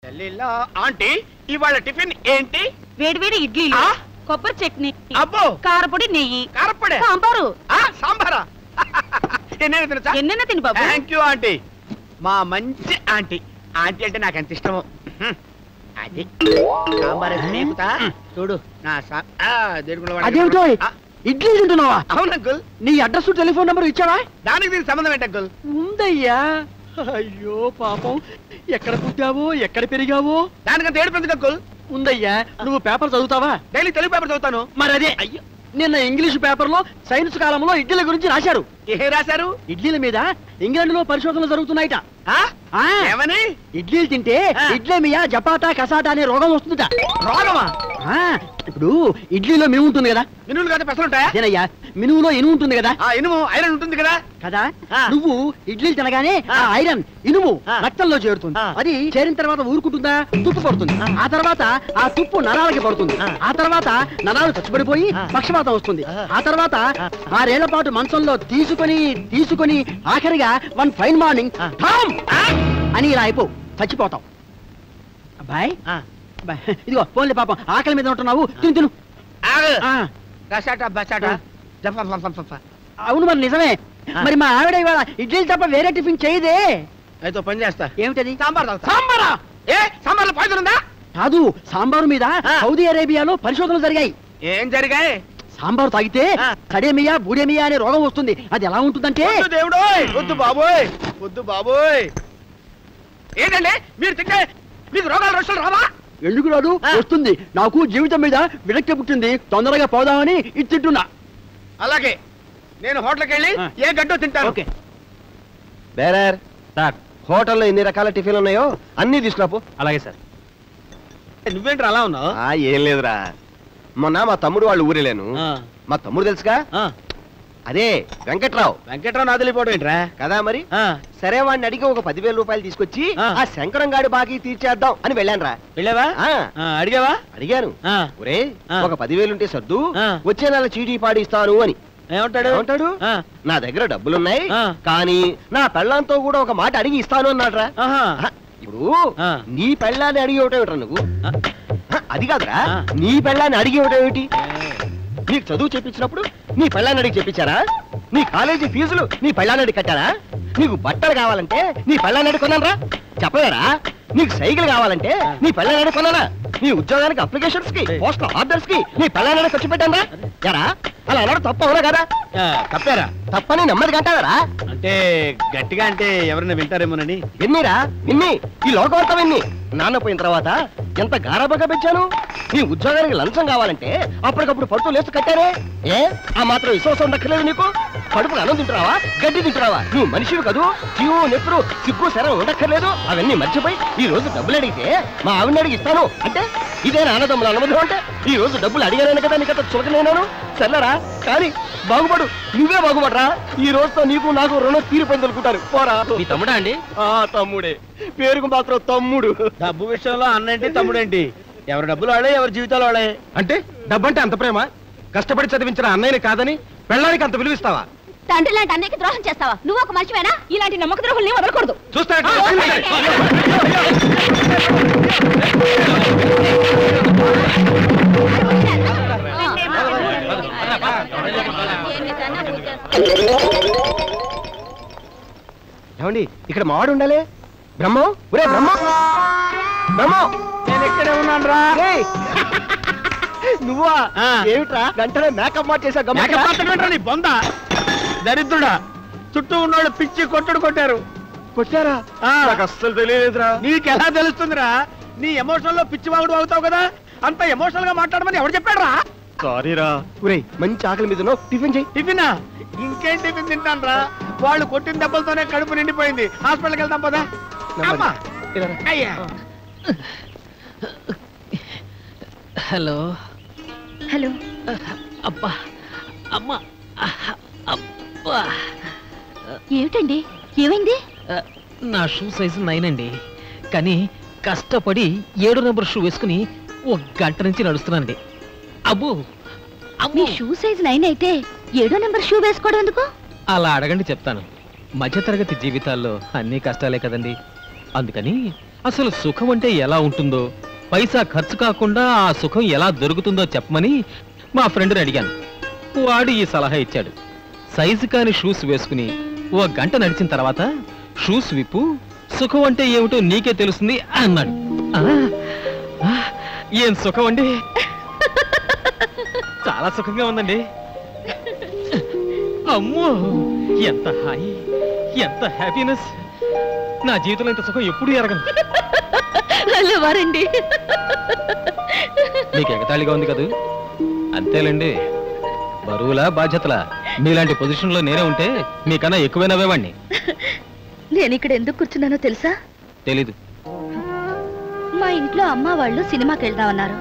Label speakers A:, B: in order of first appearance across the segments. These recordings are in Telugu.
A: ఆంటీ ఇవాళ టిఫిన్ ఏంటి?
B: వేడి వేడి ఇడ్లీలు, కొబ్బరి చట్నీ,
A: అబ్బో
B: కారపొడి, నెయ్యి,
A: కారపొడి,
B: సాంబారు.
A: సాంబారా?
B: ఎన్నైనా తిని బాబు.
A: థ్యాంక్ యూ ఆంటీ, మా మంచి ఆంటీ. ఆంటీ అంటే నాకు ఎంత ఇష్టమో. అది సాంబార్ చూడు నా
C: అదేమిటో ఇడ్లీ తింటున్నావా?
A: అవును అంకుల్.
C: నీ అడ్రస్ టెలిఫోన్ నెంబర్ ఇచ్చావా?
A: దానికి దీనికి సంబంధం ఏంటి అంకుల్?
C: ఉందయ్యా. అయ్యో పాపం, ఎక్కడ పుట్టావో ఎక్కడ పెరిగావో
A: దానికంత ఏడుపు ఎందుకు అంకుల్?
C: ఉందయ్యా. నువ్వు పేపర్ చదువుతావా?
A: డైలీ తెలుగు పేపర్ చదువుతాను.
C: మరి అదే అయ్యో, నిన్న ఇంగ్లీష్ పేపర్ లో సైన్స్ కాలంలో ఇడ్లీల గురించి రాశారు.
A: ఏ రాశారు?
C: ఇడ్లీల మీద ఇంగ్లాండ్ లో పరిశోధనలు జరుగుతున్నాయిట.
A: ఏమని?
C: ఇడ్లీలు తింటే ఇడ్లేమియా జపాటా కసాటా అనే రోగం వస్తుందట.
A: రోగమా?
C: ఇప్పుడు ఇడ్లీలో మినుము ఉంటుంది కదా.
A: మినువులు కదా పెసలు ఉంటాయా?
C: అదేనయ్యా, మినుములో ఇనుము ఉంటుంది కదా.
A: ఇనుము ఐరన్ ఉంటుంది కదా.
C: కదా, నువ్వు ఇడ్లీలు తినగానే ఆ ఐరన్ ఇనుము రక్తంలో చేరుతుంది. అది చేరిన తర్వాత ఊరుకుంటుందా? తుప్పు పడుతుంది. ఆ తర్వాత ఆ తుప్పు నరాలకి పడుతుంది. ఆ తర్వాత నరాలు చచ్చిపడిపోయి పక్షపాతం వస్తుంది. ఆ తర్వాత 6 ఏళ్ల పాటు మంచంలో తీసుకొని ఆఖరిగా వన్ ఫైన్ మార్నింగ్ అని ఇలా అయిపో చచ్చిపోతాం. అబ్బాయి ఇదిగో పోన్లే, పాపం ఆకలి మీద ఉంటున్నావు, తిను. అవును మరి నిజమే. మరి మా ఆవిడ ఇవాళ ఇడ్లీలు తప్ప వేరే టిఫిన్ చేయదే.
A: అయితే పని చేస్తా.
C: ఏమిటది?
A: సాంబార్. సాంబారా? ఏ సాంబార్లో పాయిజన్ ఉందా?
C: కాదు, సాంబారు మీద సౌదీ అరేబియాలో పరిశోధనలు జరిగాయి.
A: ఏం జరిగాయి?
C: సాంబారు తాగితే కడేమియా బూడేమియా అనే రోగం వస్తుంది. అది ఎలా ఉంటుందంటే,
A: దేవుడు వద్దు బాబోయ్, వద్దు బాబోయ్. ఏంటండి మీరు తింటే మీకు రోగాలు రోషాలు రావా?
C: ఎందుకు రాదు? వస్తుంది. నాకు జీవితం మీద విరక్తి పుట్టింది, తొందరగా పోదామని ఇది తింటున్నా.
A: అలాగే నేను హోటల్కి వెళ్ళి ఏ గడ్డో తింటాను.
C: ఓకే
D: బేరర్ సార్, హోటల్లో ఎన్ని రకాల టిఫిన్లు ఉన్నాయో అన్ని తీసుకురాపు.
A: అలాగే సార్. నువ్వేంటి అలా ఉన్నావు?
D: ఏం లేదురా, మొన్న మా తమ్ముడు వాళ్ళు ఊరేలేను. మా తమ్ముడు తెలుసుగా, అదే వెంకట్రావు.
A: వెంకట్రావు నాది వెళ్ళిపోవడం ఏంట్రా?
D: కదా మరి. సరే, వాడిని అడిగి ఒక 10,000 రూపాయలు తీసుకొచ్చి ఆ శంకరం గాడి బాకీ తీర్చేద్దాం అని వెళ్ళానురా.
A: వెళ్ళావా? అడిగావా?
D: అడిగాను. ఒరే, ఒక 10,000 ఉంటే సర్దు, వచ్చే నెల చీటీ పాడి ఇస్తాను అని.
A: ఏమంటాడు?
D: నా దగ్గర డబ్బులున్నాయి, కానీ నా పెళ్ళాంతో కూడా ఒక మాట అడిగి ఇస్తాను అన్నాడ్రా. ఇప్పుడు నీ పెళ్ళాన్ని అడిగి ఇవ్వటం నువ్వు? అది కాదురా, నీ పెళ్ళాన్ని అడిగి ఇవ్వటం ఏమిటి? నీకు చదువు చెప్పించినప్పుడు నీ పెళ్ళాన్ని అడిగి చెప్పించారా? నీ కాలేజీ ఫీజులు నీ పెళ్ళాన్ని అడిగి కట్టారా? నీకు బట్టలు కావాలంటే నీ పెళ్ళాన్ని అడిగి కొన్నారా? చెప్పలేరా? నీకు సైకిల్ కావాలంటే నీ పెళ్ళాన్ని అడిగి కొన్నారా? నీ ఉద్యోగానికి అప్లికేషన్స్ కి, పోస్టల్ ఆర్డర్స్ కి నీ పెళ్ళాన్ని అడిగి ఖర్చు పెట్టారా? ఎరా, అలా అన్నాడు తప్పు అవునా కదా?
A: తప్పారా?
D: తప్పని నెమ్మదిగా అంటారా?
A: అంటే గట్టిగా అంటే ఎవరైనా వింటారేమోనని.
D: విన్నీరా, విన్ని. ఈ లోకవర్త విన్ని. నాన్న పోయిన తర్వాత ఎంత గారాబగా పెంచాను. నీ ఉద్యోగానికి లంచం కావాలంటే అప్పటికప్పుడు పడుతూ లేస్తూ కట్టారే. ఏ ఆ మాత్రం విశ్వాసం ఉండక్కర్లేదు నీకు? కడుపులు అన్నం తింటున్నావా, గడ్డి తింటున్నావా? నువ్వు మనిషివి కదూ. జీవు నెప్పురు సిగ్గు శరం ఉండక్కర్లేదు. అవన్నీ మర్చిపోయి ఈ రోజు డబ్బులు అడిగితే మా ఆవిడని అడిగి ఇస్తాను అంటే ఇదే నాన్నదమ్ముల అనుమతి అంటే ఈ రోజు డబ్బులు అడిగాను కదా నీకంత చులకనేనాను. సర్లేరా, కానీ బాగుపడు, నువ్వే బాగుపడరా. ఈ రోజుతో నీకు నాకు రుణం తీరిపోయింది అనుకుంటారు. పోరా.
A: మీ తమ్ముడా అండి?
D: తమ్ముడే, పేరుకు మాత్రం తమ్ముడు.
A: డబ్బు విషయంలో అన్నేంటి తమ్ముడేంటి? ఎవరి డబ్బులు వాడే, ఎవరి జీవితాలు వాడే.
D: అంటే డబ్బంటే అంత ప్రేమ? కష్టపడి చదివించిన అన్నయ్యని కాదని పెళ్ళానికి అంత విలువిస్తావా?
B: తండ్రి లాంటి అన్నయ్యకి ద్రోహం చేస్తావా? నువ్వు ఒక మనిషివేనా? ఇలాంటి నమ్మక ద్రోహుల్ని వదలకూడదు.
D: చూస్తా. ఏమండి, ఇక్కడ మావాడు ఉండాలి. బ్రహ్మం, ఒరే బ్రహ్మం, బ్రహ్మం.
A: నేను ఎక్కడే ఉన్నాను రా.
D: నువ్వా? ఏమిట్రా గంటనే మేకప్ మార్చేసా?
A: నీ బొంద దరిద్రుడా. చుట్టూ ఉన్నోళ్ళు పిచ్చి కొట్టారు.
D: కొట్టారా? నాకు అస్సలు తెలియలేదురా.
A: నీకెలా తెలుస్తుందిరా? నీ ఎమోషనల్ లో పిచ్చి వాగుడు అవుతావు కదా. అంత ఎమోషనల్ గా మాట్లాడమని ఎవరు చెప్పాడు రా?
D: సారీరా. ఒరేయ్, మంచి ఆకలి మీద టిఫిన్ చెయ్యి.
A: టిఫినా? ఇంకేం టిఫిన్ తింటాను రా? వాళ్ళు కొట్టిన దెబ్బలతోనే కడుపు నిండిపోయింది. హాస్పిటల్కి వెళ్దాం పదా. అయ్యా.
E: Hello
B: hello.
E: అబ్బా, అమ్మా, అబ్బా.
B: ఏమిటండి, ఏమైంది?
E: నా షూ సైజు 9 అండి, కానీ కష్టపడి 7 నెంబర్ షూ వేసుకుని 1 గంట నుంచి నడుస్తున్నానండి. అబ్బో,
B: మీ షూ సైజ్ 9 అయితే 7 నెంబర్ షూ వేసుకోవడం ఎందుకు?
E: అలా అడగండి చెప్తాను. మధ్యతరగతి జీవితాల్లో అన్ని కష్టాలే కదండి. అందుకని అసలు సుఖం అంటే ఎలా ఉంటుందో, పైసా ఖర్చు కాకుండా ఆ సుఖం ఎలా దొరుకుతుందో చెప్పమని మా ఫ్రెండ్ని అడిగాను. వాడు ఈ సలహా ఇచ్చాడు. సైజు కాని షూస్ వేసుకుని ఓ గంట నడిచిన తర్వాత షూస్ విప్పు, సుఖం అంటే ఏమిటో నీకే తెలుస్తుంది అన్నాడు. ఏం సుఖం అండి, చాలా సుఖంగా ఉందండి. అమ్మో, ఎంత హాయి, ఎంత హ్యాపీనెస్. నా జీవితంలో ఇంత సుఖం ఎప్పుడు ఎరగను.
B: వారండి,
E: మీకు ఎగతాళిగా ఉంది కదా? అంతేలేండి. బరువులా బాధ్యతలా? మీలాంటి పొజిషన్లో నేనే ఉంటే మీకన్నా ఎక్కువే నవ్వేవాణ్ణి.
B: నేను ఇక్కడ ఎందుకు కూర్చున్నానో తెలుసా?
E: తెలీదు.
B: మా ఇంట్లో అమ్మ వాళ్ళు సినిమాకి వెళ్దామన్నారు.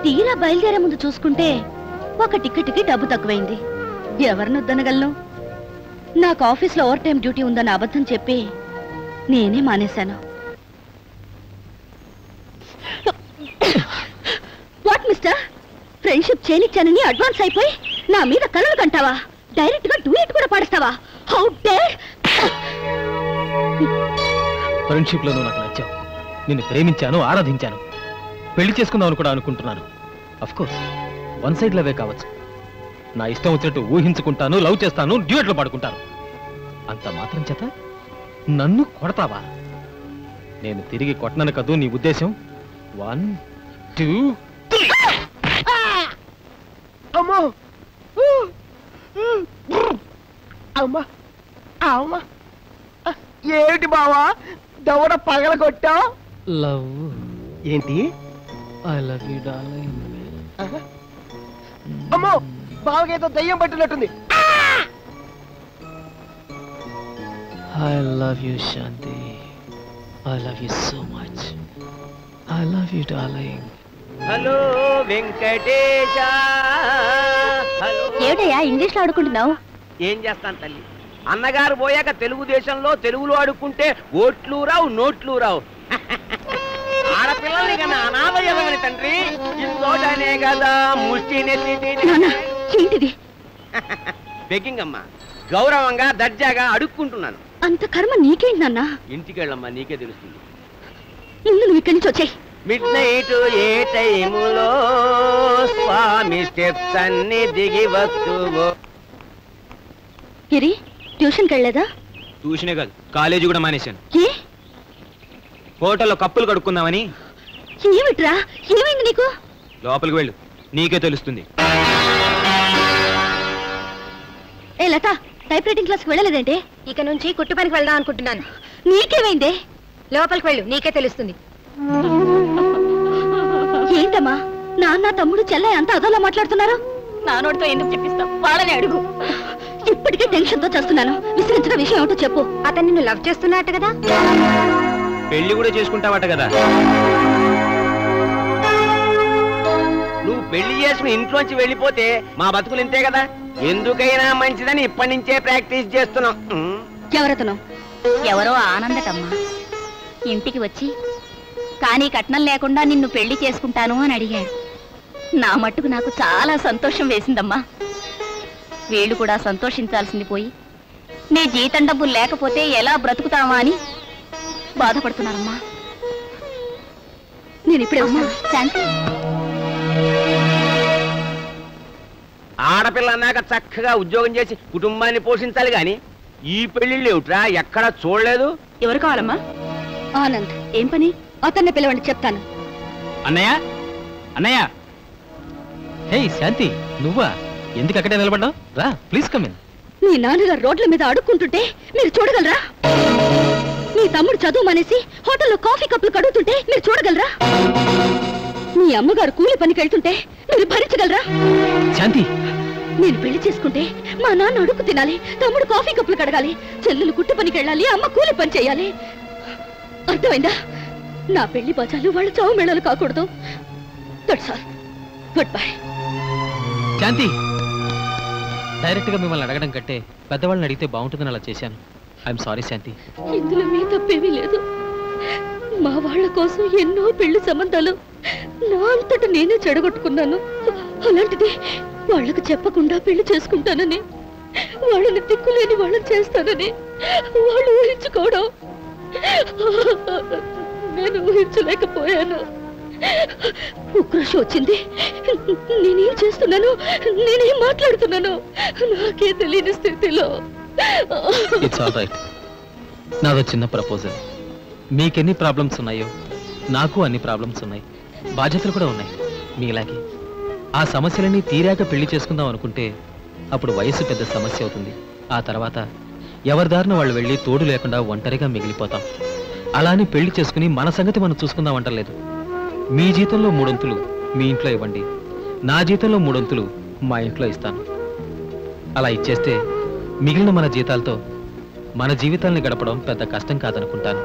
B: తీరా బయలుదేరే ముందు చూసుకుంటే ఒక టికెట్కి డబ్బు తక్కువైంది. ఎవరిని వద్దనగలను? నాకు ఆఫీస్లో ఓవర్ టైం డ్యూటీ ఉందని అబద్ధం చెప్పి నేనే మానేశాను. వాట్ మిస్టర్, ఫ్రెండ్షిప్ చేయనిచ్చానని అడ్వాన్స్ అయిపోయి నా మీద కలలు కంటావా? డైరెక్ట్ గా డూయట్ కూడా పాడిస్తావా? How dare!
E: ఫ్రెండ్షిప్ లో నువ్వు నాకు నచ్చావు. నిన్ను ప్రేమించాను, ఆరాధించాను, పెళ్లి చేసుకుందామని కూడా అనుకుంటున్నాను. అఫ్ కోర్స్ వన్ సైడ్ లవే కావచ్చు. నా ఇష్టం వచ్చినట్టు ఊహించుకుంటాను, లవ్ చేస్తాను, డ్యూయట్లు పాడుకుంటాను. అంత మాత్రం చేత నన్ను కొడతావా? నేను తిరిగి కొట్టనను కదూ నీ ఉద్దేశం? 1 2
D: అమ్మో, అమ్మా, అమ్మా, ఏమిటి బావా దవడ పగల కొట్టా?
E: లవ్
D: ఏంటి?
E: I love you darling.
D: అమ్మో, బావకేదో దయ్యం పట్టినట్టుంది.
E: I love you Shanti. I love you so much. I love you darling.
A: Hello Venkatesa. Hello.
B: ఏమిటయ్యా ఇంగ్లీష్ లో ఆడుకుంటున్నావు?
A: ఏం చేస్తాను తల్లి, అన్నగారు పోయాక తెలుగుదేశంలో తెలుగులో ఆడుకుంటే ఓట్లు రావు, నోట్లు రావు. ఆడపిల్లల్ని కన్నా అనాథయమని తండ్రి ఇంకోటనే కదా ముష్టి
B: ఏంటిది?
A: బెగ్గింగ్ అమ్మా, గౌరవంగా దర్జాగా అడుక్కుంటున్నాను.
B: అంత కర్మ నీకేంటి నాన్న?
A: ఇంటికి వెళ్ళమ్మా, నీకే తెలుస్తుంది.
B: ముందు నువ్వు ఇక్కడి నుంచి వచ్చాయి.
A: మిడ్ నైట్ ఏ టైములో స్వామి స్టెప్స్ అన్ని దిగి వస్తువు.
B: గిరి, ట్యూషన్కి వెళ్ళలేదా?
F: ట్యూషనే కాదు, కాలేజీ కూడా మానేశాను.
B: ఏ?
F: హోటల్లో కప్పులు కడుక్కుందామని.
B: ఏమిట్రా, ఏమైంది నీకు?
F: లోపలికి వెళ్ళు, నీకే తెలుస్తుంది.
B: ఏ లత, టైప్ రైటింగ్ క్లాస్కి వెళ్ళలేదంటే?
G: ఇక నుంచి కుట్టు పనికి వెళ్దాం అనుకుంటున్నాను.
B: నీకేమైందే?
G: లోపలికి వెళ్ళు, నీకే తెలుస్తుంది.
B: ఏంటమ్మా, నాన్న తమ్ముడు చెల్లయ్య అంతా అదోలా మాట్లాడుతున్నారు? నానోడితో ఎందుకు చెప్పిస్తావు? వాళ్ళని అడుగు. ఇప్పటికే టెన్షన్ తో చేస్తున్నాను. విసిరించిన విషయం ఏమిటో చెప్పు.
G: అతను నిన్ను లవ్ చేస్తున్నట్టు కదా?
F: పెళ్లి కూడా చేసుకుంటావట కదా?
A: నువ్వు పెళ్లి చేసుకుని ఇంట్లోంచి వెళ్ళిపోతే మా బతుకులు ఇంతే కదా. ఎందుకైనా మంచిదని ఇప్పటి నుంచే ప్రాక్టీస్ చేస్తున్నాం.
B: ఎవరతను?
H: ఎవరో ఆనందటమ్మా ఇంటికి వచ్చి కానీ కట్నం లేకుండా నిన్ను పెళ్లి చేసుకుంటాను అని అడిగాడు. నా మట్టుకు నాకు చాలా సంతోషం వేసిందమ్మా. వీళ్ళు కూడా సంతోషించాల్సింది పోయి నీ జీతం డబ్బులు లేకపోతే ఎలా బ్రతుకుతావా అని బాధపడుతున్నారమ్మా.
B: నేను ఇప్పుడే వస్తాను.
H: శాంతి,
A: ఆడపిల్ల అన్నాక చక్కగా ఉద్యోగం చేసి కుటుంబాన్ని పోషించాలి గాని ఈ పెళ్లిళ్ళు ఏమిట్రా, ఎక్కడ చూడలేదు.
H: ఎవరు కావాలమ్మా?
B: ఆనంద్.
H: ఏం పని?
B: అతన్ని పిలవండి, చెప్తాను.
E: అన్నయ్య, అన్నయ్య. హే శాంతి, నువ్వా? ఎందుకు అక్కడే నిలబడ్డావు? రా, ప్లీజ్ కమ్ ఇన్.
B: మీ నాన్నగారు రోడ్ల మీద అడుక్కుంటుంటే మీరు చూడగలరా? మీ తమ్ముడు చదువు మానేసి హోటల్లో కాఫీ కప్పులు కడుగుతుంటే మీరు చూడగలరా? మీ అమ్మగారు కూలి పనికి వెళ్తుంటే మీరు భరించగలరా?
E: శాంతి,
B: నేను పెళ్లి చేసుకుంటే మా నాన్న అడుగు తినాలి, తమ్ముడు కాఫీ కప్పులు కడగాలి, చెల్లెలు కుట్టు పనికి వెళ్ళాలి, అమ్మ కూలి పని చేయాలి. అర్థమైందా? నా పెళ్లి బజాలు వాళ్ళ చావు మేళాలు కాకూడదు. That's all. Good bye.
E: Shanti, direct గా మిమ్మల్ని అడగడం కంటే పెద్దవాళ్ళని అడిగితే బాగుంటుందని అలా చేశాను. ఐఎమ్ సారీ శాంతి.
B: ఇందులో మీ తప్పేమీ లేదు. మా వాళ్ళ కోసం ఎన్నో పెళ్లి సంబంధాలు నా అంతట నేనే చెడగొట్టుకున్నాను. అలాంటిది వాళ్ళకు చెప్పకుండా పెళ్లి చేసుకుంటానని, వాళ్ళని దిక్కులేని వాళ్ళని చేస్తానని వాళ్ళు ఊహించుకోవడం నేను ఊహించలేకపోయాను. ఉక్రోషం వచ్చింది. నేనేం చేస్తున్నాను, నేనేం మాట్లాడుతున్నాను నాకే తెలియని స్థితిలో.
E: It's all right. నాదో చిన్న ప్రపోజల్. మీకెన్ని ప్రాబ్లమ్స్ ఉన్నాయో నాకు అన్ని ప్రాబ్లమ్స్ ఉన్నాయి, బాధ్యతలు కూడా ఉన్నాయి మీలాగే. ఆ సమస్యలన్నీ తీరాక పెళ్లి చేసుకుందాం అనుకుంటే అప్పుడు వయసు పెద్ద సమస్య అవుతుంది. ఆ తర్వాత ఎవరి దారిన వాళ్ళు వెళ్ళి తోడు లేకుండా ఒంటరిగా మిగిలిపోతాం. అలా అని పెళ్లి చేసుకుని మన సంగతి మనం చూసుకుందాం అంటలేదు. మీ జీతంలో 3 వంతులు మీ ఇంట్లో ఇవ్వండి, నా జీతంలో 3 వంతులు మా ఇంట్లో ఇస్తాను. అలా ఇచ్చేస్తే మిగిలిన మన జీతాలతో మన జీవితాల్ని గడపడం పెద్ద కష్టం కాదనుకుంటాను.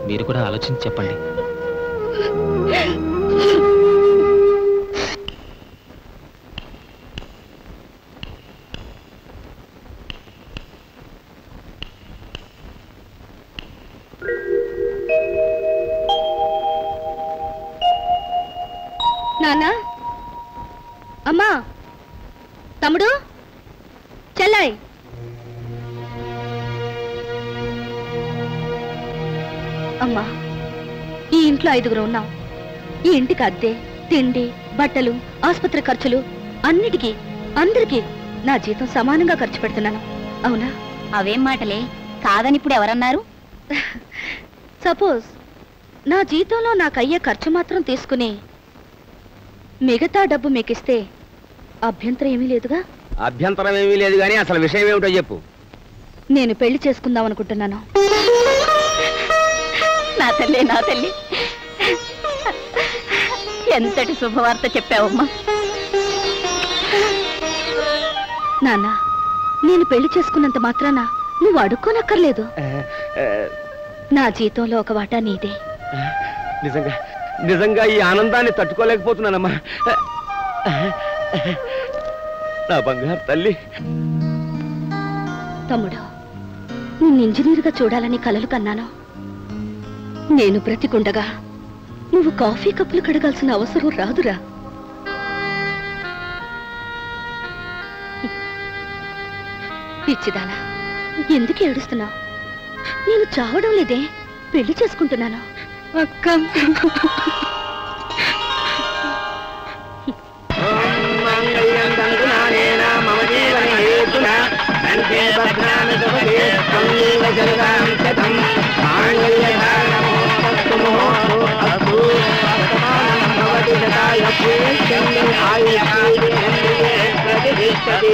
E: మీరు కూడా ఆలోచించి చెప్పండి.
B: నాన్న, అమ్మా, తమ్ముడు, చెల్లాయ్, అమ్మా, ఈ ఇంట్లో 5గురు ఉన్నాం. ఈ ఇంటికి అద్దె, తిండి, బట్టలు, ఆసుపత్రి ఖర్చులు అన్నిటికీ అందరికీ నా జీతం సమానంగా ఖర్చు పెడుతున్నాను. అవునా?
H: అవేం మాటలే, కాదని ఇప్పుడు ఎవరన్నారు?
B: సపోజ్ నా జీతంలో నాకయ్యే ఖర్చు మాత్రం తీసుకుని మిగతా డబ్బు మీకిస్తే అభ్యంతరం ఏమీ లేదుగా?
A: అభ్యంతరం ఏమీ లేదు కానీ అసలు విషయం ఏమిటో చెప్పు.
B: నేను పెళ్లి చేసుకుందాం అనుకుంటున్నాను.
H: నా తల్లి, నా తల్లి, ఎంతటి శుభవార్త చెప్పావమ్మా.
B: నాన్న, నేను పెళ్లి చేసుకున్నంత మాత్రాన నువ్వు అడుక్కోనక్కర్లేదు. నా జీతంలో ఒక వాటా నీదే.
A: నిజంగా నిజంగా ఈ ఆనందాన్ని తట్టుకోలేకపోతున్నానమ్మా. నా బంగారు తల్లి.
B: తమ్ముడు, నిన్ను ఇంజనీరుగా చూడాలని కలలు కన్నాను. నేను బ్రతికుండగా నువ్వు కాఫీ కప్పులు కడగాల్సిన అవసరం రాదురా. పిచ్చిదానా, ఎందుకు ఏడుస్తున్నావు? నేను చావడం లేదే, పెళ్లి చేసుకుంటున్నాను. అక్క,
A: ప్రతిష్టతి